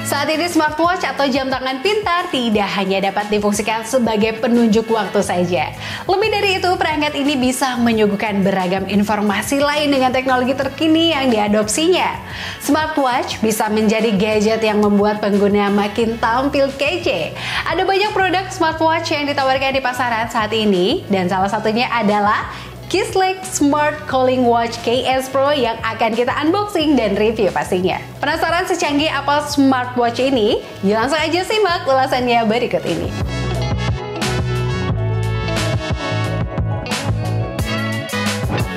Saat ini smartwatch atau jam tangan pintar tidak hanya dapat difungsikan sebagai penunjuk waktu saja. Lebih dari itu, perangkat ini bisa menyuguhkan beragam informasi lain dengan teknologi terkini yang diadopsinya. Smartwatch bisa menjadi gadget yang membuat pengguna makin tampil kece. Ada banyak produk smartwatch yang ditawarkan di pasaran saat ini, dan salah satunya adalah Kisleck Smart Calling Watch KS Pro yang akan kita unboxing dan review pastinya. Penasaran secanggih apa smartwatch ini? Yuk langsung aja simak ulasannya berikut ini.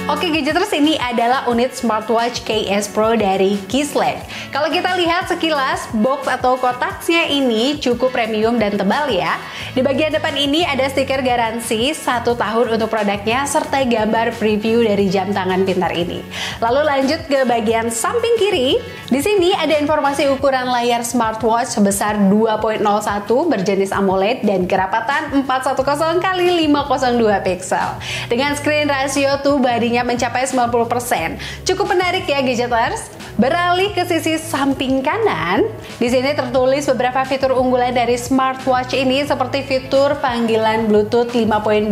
Oke gadgeters, ini adalah unit smartwatch KS Pro dari Kisleck. Kalau kita lihat sekilas, box atau kotaknya ini cukup premium dan tebal ya. Di bagian depan ini ada stiker garansi 1 tahun untuk produknya serta gambar preview dari jam tangan pintar ini. Lalu lanjut ke bagian samping kiri. Di sini ada informasi ukuran layar smartwatch sebesar 2.01 berjenis AMOLED dan kerapatan 410 x 502 pixel. Dengan screen ratio to body-nya mencapai 90%. Cukup menarik ya gadgeters. Beralih ke sisi samping kanan, di sini tertulis beberapa fitur unggulan dari smartwatch ini seperti fitur panggilan Bluetooth 5.2,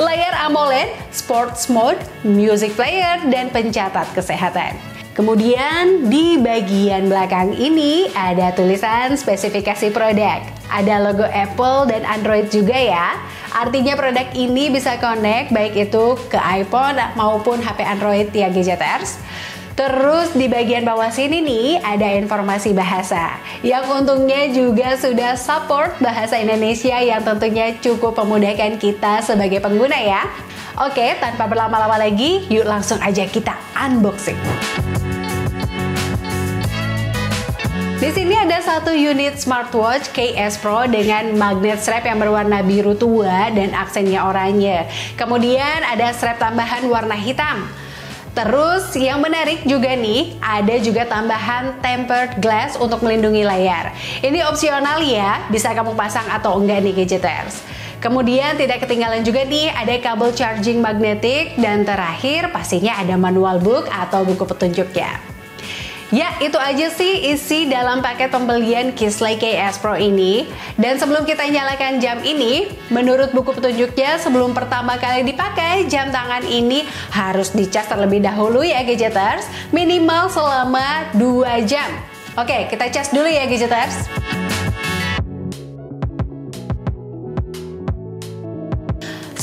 layar AMOLED, sports mode, music player, dan pencatat kesehatan. Kemudian di bagian belakang ini ada tulisan spesifikasi produk. Ada logo Apple dan Android juga ya. Artinya produk ini bisa connect baik itu ke iPhone maupun HP Android ya gadgeters. Terus di bagian bawah sini nih ada informasi bahasa yang untungnya juga sudah support bahasa Indonesia yang tentunya cukup memudahkan kita sebagai pengguna ya. Oke, tanpa berlama-lama lagi, yuk langsung aja kita unboxing. Di sini ada satu unit smartwatch KS Pro dengan magnet strap yang berwarna biru tua dan aksennya oranye. Kemudian ada strap tambahan warna hitam. Terus yang menarik juga nih, ada juga tambahan tempered glass untuk melindungi layar. Ini opsional ya, bisa kamu pasang atau enggak nih gadgeters. Kemudian tidak ketinggalan juga nih, ada kabel charging magnetik. Dan terakhir pastinya ada manual book atau buku petunjuknya. Ya, itu aja sih isi dalam paket pembelian Kisleck KS Pro ini. Dan sebelum kita nyalakan jam ini, menurut buku petunjuknya sebelum pertama kali dipakai, jam tangan ini harus dicas terlebih dahulu ya gadgeters, minimal selama 2 jam. Oke, kita cas dulu ya gadgeters.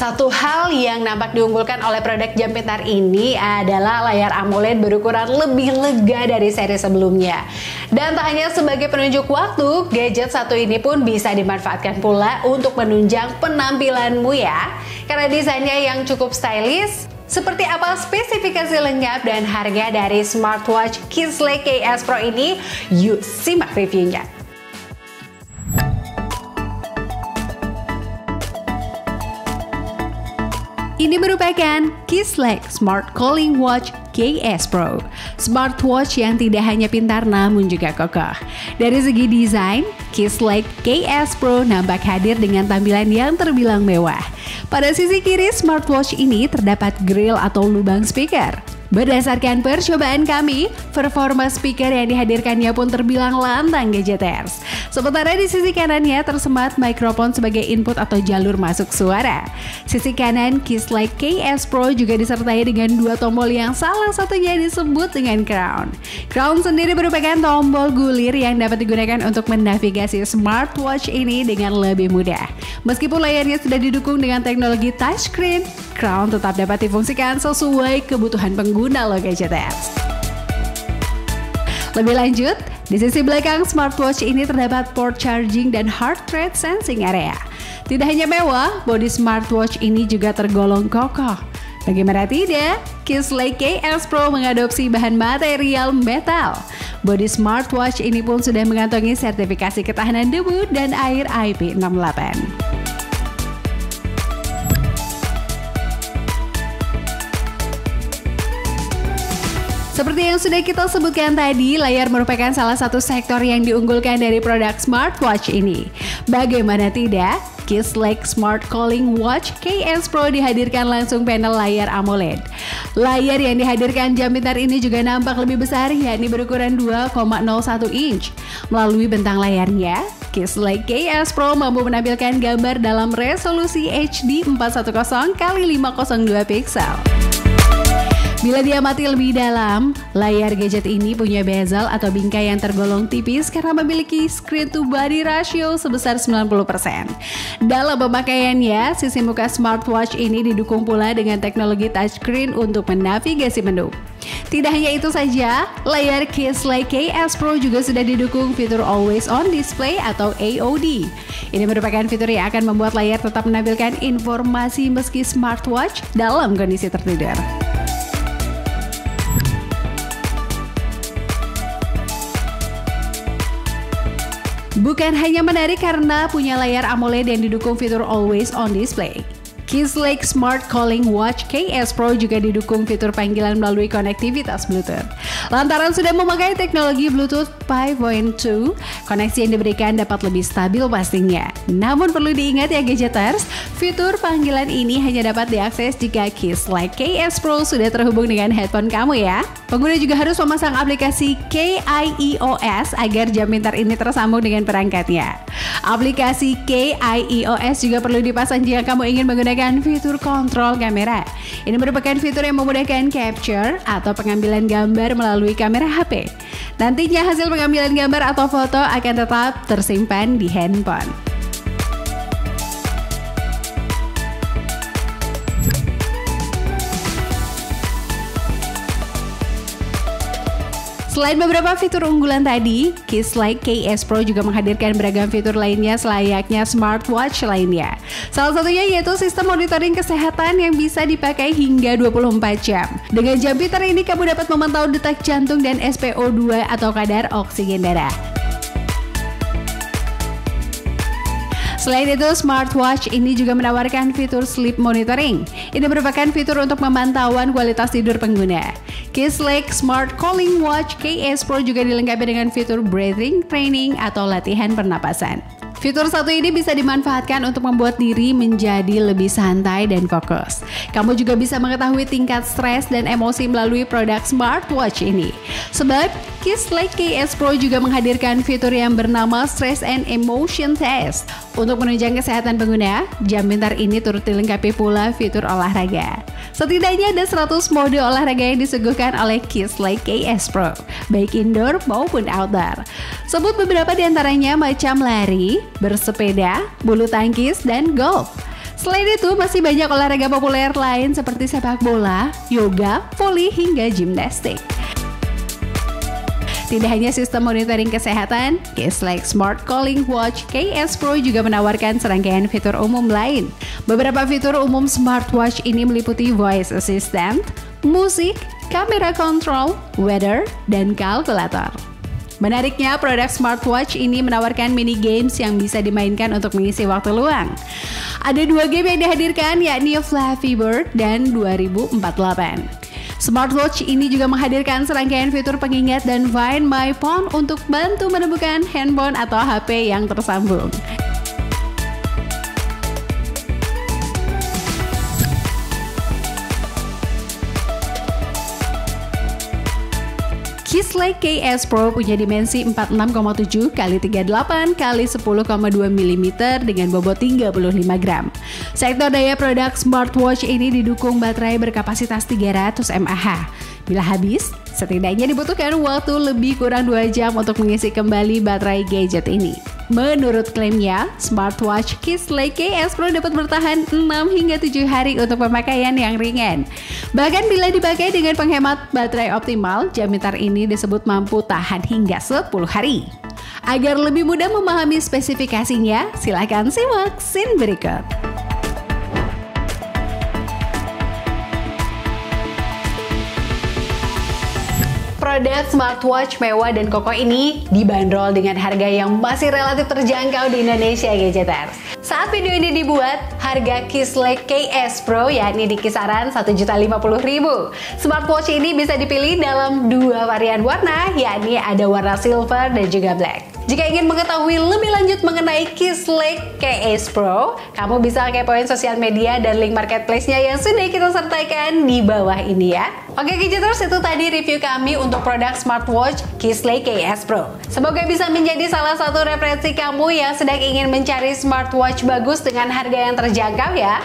Satu hal yang nampak diunggulkan oleh produk jam pintar ini adalah layar AMOLED berukuran lebih lega dari seri sebelumnya. Dan tak hanya sebagai penunjuk waktu, gadget satu ini pun bisa dimanfaatkan pula untuk menunjang penampilanmu ya. Karena desainnya yang cukup stylish. Seperti apa spesifikasi lengkap dan harga dari smartwatch Kisleck KS Pro ini? Yuk simak reviewnya. Ini merupakan Kisleck Smart Calling Watch KS Pro, smartwatch yang tidak hanya pintar namun juga kokoh. Dari segi desain, Kisleck KS Pro nampak hadir dengan tampilan yang terbilang mewah. Pada sisi kiri smartwatch ini terdapat grill atau lubang speaker. Berdasarkan percobaan kami, performa speaker yang dihadirkannya pun terbilang lantang gadgeters. Sementara di sisi kanannya tersemat mikrofon sebagai input atau jalur masuk suara. Sisi kanan Kisleck KS Pro juga disertai dengan 2 tombol yang salah satunya disebut dengan crown. Crown sendiri merupakan tombol gulir yang dapat digunakan untuk menavigasi smartwatch ini dengan lebih mudah. Meskipun layarnya sudah didukung dengan teknologi touchscreen, crown tetap dapat difungsikan sesuai kebutuhan pengguna loh gadgeters. Lebih lanjut, di sisi belakang smartwatch ini terdapat port charging dan heart rate sensing area. Tidak hanya mewah, bodi smartwatch ini juga tergolong kokoh. Bagaimana tidak, Kisleck KS Pro mengadopsi bahan material metal. Bodi smartwatch ini pun sudah mengantongi sertifikasi ketahanan debu dan air IP68. Seperti yang sudah kita sebutkan tadi, layar merupakan salah satu sektor yang diunggulkan dari produk smartwatch ini. Bagaimana tidak, Kisslake Smart Calling Watch KS Pro dihadirkan langsung panel layar AMOLED. Layar yang dihadirkan jam pintar ini juga nampak lebih besar, yakni berukuran 2,01 inch. Melalui bentang layarnya, Kisslake KS Pro mampu menampilkan gambar dalam resolusi HD 410x502 pixel. Bila diamati lebih dalam, layar gadget ini punya bezel atau bingkai yang tergolong tipis karena memiliki screen to body ratio sebesar 90%. Dalam pemakaiannya, sisi muka smartwatch ini didukung pula dengan teknologi touchscreen untuk menavigasi menu. Tidak hanya itu saja, layar Kisslake KS Pro juga sudah didukung fitur Always On Display atau AOD. Ini merupakan fitur yang akan membuat layar tetap menampilkan informasi meski smartwatch dalam kondisi tertidur. Bukan hanya menarik karena punya layar AMOLED yang didukung fitur Always On Display. Kisslake Smart Calling Watch KS Pro juga didukung fitur panggilan melalui konektivitas Bluetooth. Lantaran sudah memakai teknologi Bluetooth 5.2, koneksi yang diberikan dapat lebih stabil pastinya. Namun perlu diingat ya gadgeters, fitur panggilan ini hanya dapat diakses jika Kisslake KS Pro sudah terhubung dengan headphone kamu ya. Pengguna juga harus memasang aplikasi KIOS agar jam pintar ini tersambung dengan perangkatnya. Aplikasi KIOS juga perlu dipasang jika kamu ingin menggunakan fitur kontrol kamera. Ini merupakan fitur yang memudahkan capture atau pengambilan gambar melalui kamera HP. Nantinya hasil pengambilan gambar atau foto akan tetap tersimpan di handphone. Selain beberapa fitur unggulan tadi, Kisslake KS Pro juga menghadirkan beragam fitur lainnya selayaknya smartwatch lainnya. Salah satunya yaitu sistem monitoring kesehatan yang bisa dipakai hingga 24 jam. Dengan jam pintar ini kamu dapat memantau detak jantung dan SpO2 atau kadar oksigen darah. Selain itu, smartwatch ini juga menawarkan fitur sleep monitoring. Ini merupakan fitur untuk pemantauan kualitas tidur pengguna. Kisslake Smart Calling Watch KS Pro juga dilengkapi dengan fitur breathing training atau latihan pernapasan. Fitur satu ini bisa dimanfaatkan untuk membuat diri menjadi lebih santai dan fokus. Kamu juga bisa mengetahui tingkat stres dan emosi melalui produk smartwatch ini. Sebab, Kisslake KS Pro juga menghadirkan fitur yang bernama Stress and Emotion Test. Untuk menunjang kesehatan pengguna, jam pintar ini turut dilengkapi pula fitur olahraga. Setidaknya ada 100 mode olahraga yang disuguhkan oleh Kisslake KS Pro, baik indoor maupun outdoor. Sebut beberapa di antaranya macam lari, bersepeda, bulu tangkis, dan golf. Selain itu, masih banyak olahraga populer lain seperti sepak bola, yoga, voli, hingga gimnastik. Tidak hanya sistem monitoring kesehatan, Kisslake Smart Calling Watch KS Pro juga menawarkan serangkaian fitur umum lain. Beberapa fitur umum smartwatch ini meliputi voice assistant, musik, kamera control, weather, dan kalkulator. Menariknya, produk smartwatch ini menawarkan mini games yang bisa dimainkan untuk mengisi waktu luang. Ada 2 game yang dihadirkan, yakni Flappy Bird dan 2048. Smartwatch ini juga menghadirkan serangkaian fitur pengingat dan Find My Phone untuk bantu menemukan handphone atau HP yang tersambung. Kisslake KS Pro punya dimensi 46,7 x 38 x 10,2 mm dengan bobot 35 gram. Sektor daya produk smartwatch ini didukung baterai berkapasitas 300 mAh. Bila habis, setidaknya dibutuhkan waktu lebih kurang 2 jam untuk mengisi kembali baterai gadget ini. Menurut klaimnya, smartwatch Kisslake KS Pro dapat bertahan 6 hingga 7 hari untuk pemakaian yang ringan. Bahkan bila dipakai dengan penghemat baterai optimal, jam pintar ini disebut mampu tahan hingga 10 hari. Agar lebih mudah memahami spesifikasinya, silakan simak scene berikut. Produk smartwatch mewah dan kokoh ini dibanderol dengan harga yang masih relatif terjangkau di Indonesia, gadgeters. Saat video ini dibuat, harga Kisslake KS Pro yakni di kisaran Rp1.050.000. Smartwatch ini bisa dipilih dalam 2 varian warna, yakni ada warna silver dan juga black. Jika ingin mengetahui lebih lanjut mengenai Kisleck Case Pro, kamu bisa kepoin sosial media dan link marketplace-nya yang sudah kita sertakan di bawah ini ya. Oke Gadgeters, itu tadi review kami untuk produk smartwatch Kisleck Case Pro. Semoga bisa menjadi salah satu referensi kamu yang sedang ingin mencari smartwatch bagus dengan harga yang terjangkau ya.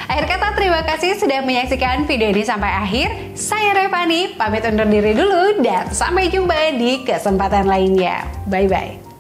Akhir kata, terima kasih sudah menyaksikan video ini sampai akhir. Saya Revani, pamit undur diri dulu dan sampai jumpa di kesempatan lainnya. Bye-bye.